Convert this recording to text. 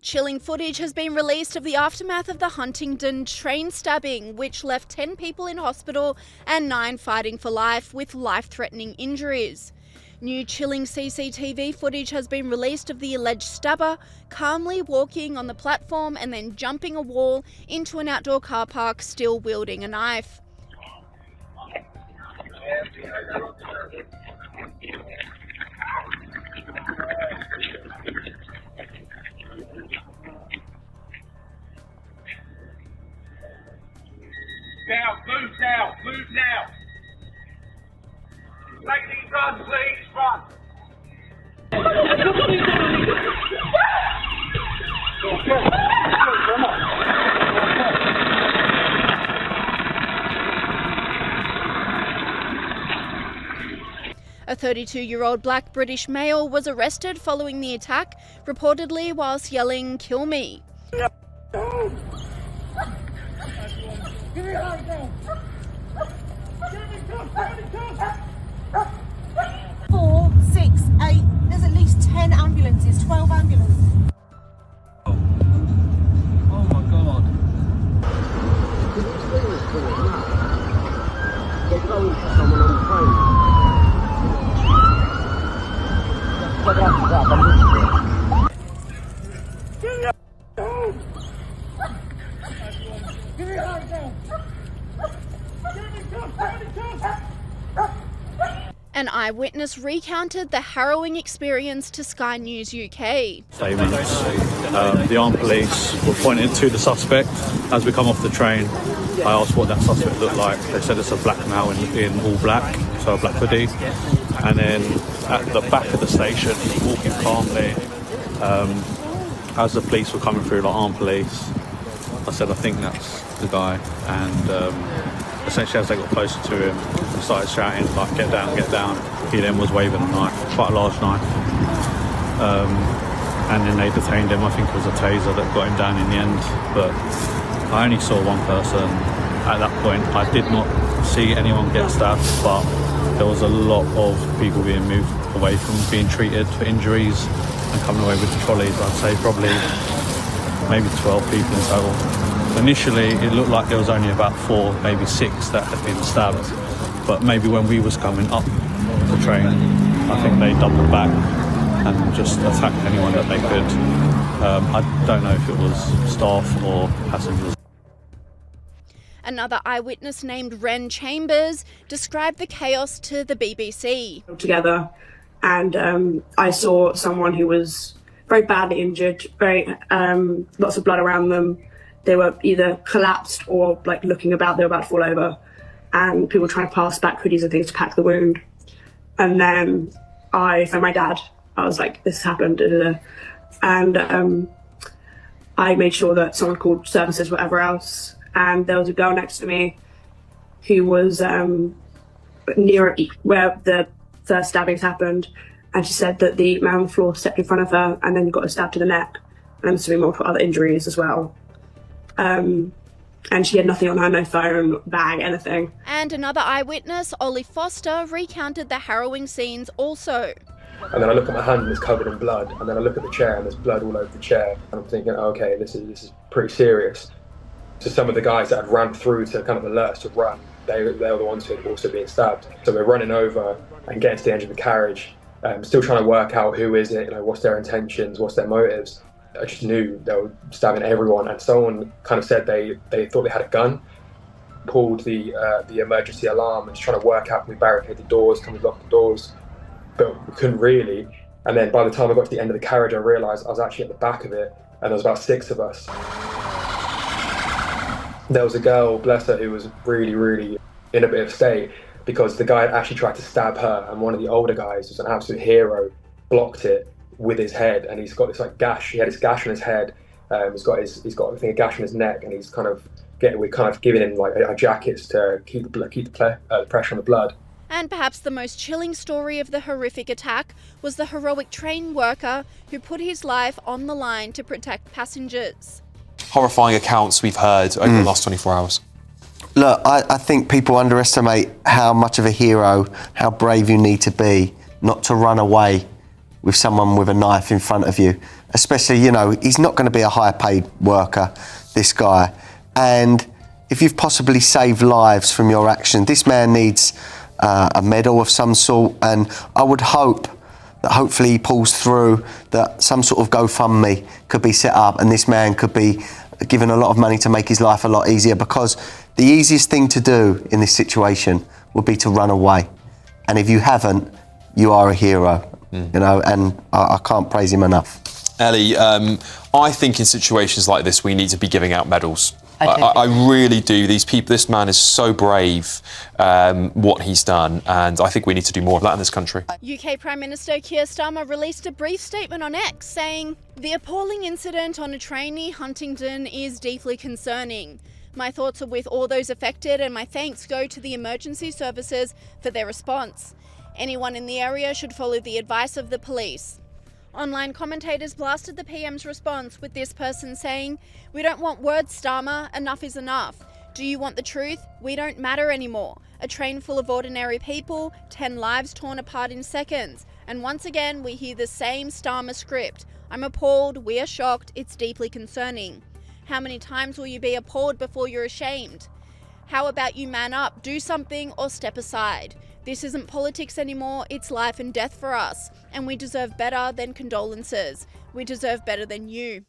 Chilling footage has been released of the aftermath of the Huntingdon train stabbing, which left 10 people in hospital and 9 fighting for life with life-threatening injuries. New chilling CCTV footage has been released of the alleged stabber calmly walking on the platform and then jumping a wall into an outdoor car park, still wielding a knife. Move now. Take run, please, run. A 32-year-old black British male was arrested following the attack, reportedly whilst yelling, "Kill me." 4, 6, 8, there's at least 10 ambulances, 12 ambulances. Oh my God. They're going for someone on the phone. An eyewitness recounted the harrowing experience to Sky News UK. Statements. The armed police were pointing to the suspect. As we come off the train, I asked what that suspect looked like. They said it's a black male in all black, so a black hoodie. And then at the back of the station, he's walking calmly. As the police were coming through, like armed police, I said, I think that's the guy. And essentially, as they got closer to him, he started shouting, like, get down, get down. He then was waving a knife, quite a large knife. And then they detained him. I think it was a taser that got him down in the end. But I only saw one person at that point. I did not see anyone get stabbed, but there was a lot of people being moved away from being treated for injuries and coming away with the trolleys. I'd say probably maybe 12 people in total. Initially, it looked like there was only about 4, maybe 6 that had been stabbed. But maybe when we was coming up the train, I think they doubled back and just attacked anyone that they could. I don't know if it was staff or passengers. Another eyewitness named Ren Chambers described the chaos to the BBC. Together, and I saw someone who was very badly injured, lots of blood around them. They were either collapsed or like looking about, they were about to fall over, and people trying to pass back hoodies and things to pack the wound. And then I found my dad. I was like, this happened, and I made sure that someone called services, whatever else. And there was a girl next to me who was near where the first stabbings happened, and she said that the man on the floor stepped in front of her and then got a stab to the neck, and I'm assuming multiple other injuries as well. And she had nothing on her, no phone, bag, anything. And another eyewitness, Ollie Foster, recounted the harrowing scenes also. And then I look at my hand and it's covered in blood, and then I look at the chair and there's blood all over the chair, and I'm thinking, okay, this is pretty serious. So some of the guys that had ran through to kind of alert us to run, they were the ones who had also been stabbed. So we're running over and getting to the edge of the carriage, still trying to work out who is it, what's their intentions, what's their motives. I just knew they were stabbing everyone, and someone kind of said they thought they had a gun, pulled the emergency alarm and just trying to work out, can we barricade the doors, can we lock the doors, but we couldn't really. And then by the time I got to the end of the carriage, I realised I was actually at the back of it, and there was about 6 of us. There was a girl, bless her, who was really, really in a bit of a state because the guy had actually tried to stab her, and one of the older guys was an absolute hero, blocked it with his head, and he's got this like gash. He had this gash on his head. He's got I think a gash on his neck, and he's we're kind of giving him like our jackets to keep the pressure on the blood. And perhaps the most chilling story of the horrific attack was the heroic train worker who put his life on the line to protect passengers. Horrifying accounts we've heard over the last 24 hours. Look, I think people underestimate how much of a hero, how brave you need to be not to run away with someone with a knife in front of you. especially, you know, he's not going to be a high paid worker, this guy. And if you've possibly saved lives from your action, this man needs a medal of some sort. And I would hope that hopefully he pulls through, that some sort of GoFundMe could be set up and this man could be given a lot of money to make his life a lot easier, because the easiest thing to do in this situation would be to run away. And if you haven't, you are a hero, you know, and I can't praise him enough. Ellie, I think in situations like this, we need to be giving out medals. I really do. This man is so brave, what he's done, and I think we need to do more of that in this country. UK Prime Minister Keir Starmer released a brief statement on X saying, "The appalling incident on a trainee Huntingdon is deeply concerning. My thoughts are with all those affected and my thanks go to the emergency services for their response. Anyone in the area should follow the advice of the police." Online commentators blasted the PM's response, with this person saying, "We don't want words, Starmer. Enough is enough. Do you want the truth? We don't matter anymore. A train full of ordinary people, 10 lives torn apart in seconds. And once again, we hear the same Starmer script. I'm appalled. We are shocked. It's deeply concerning. How many times will you be appalled before you're ashamed? How about you man up, do something, or step aside? This isn't politics anymore, it's life and death for us. And we deserve better than condolences. We deserve better than you."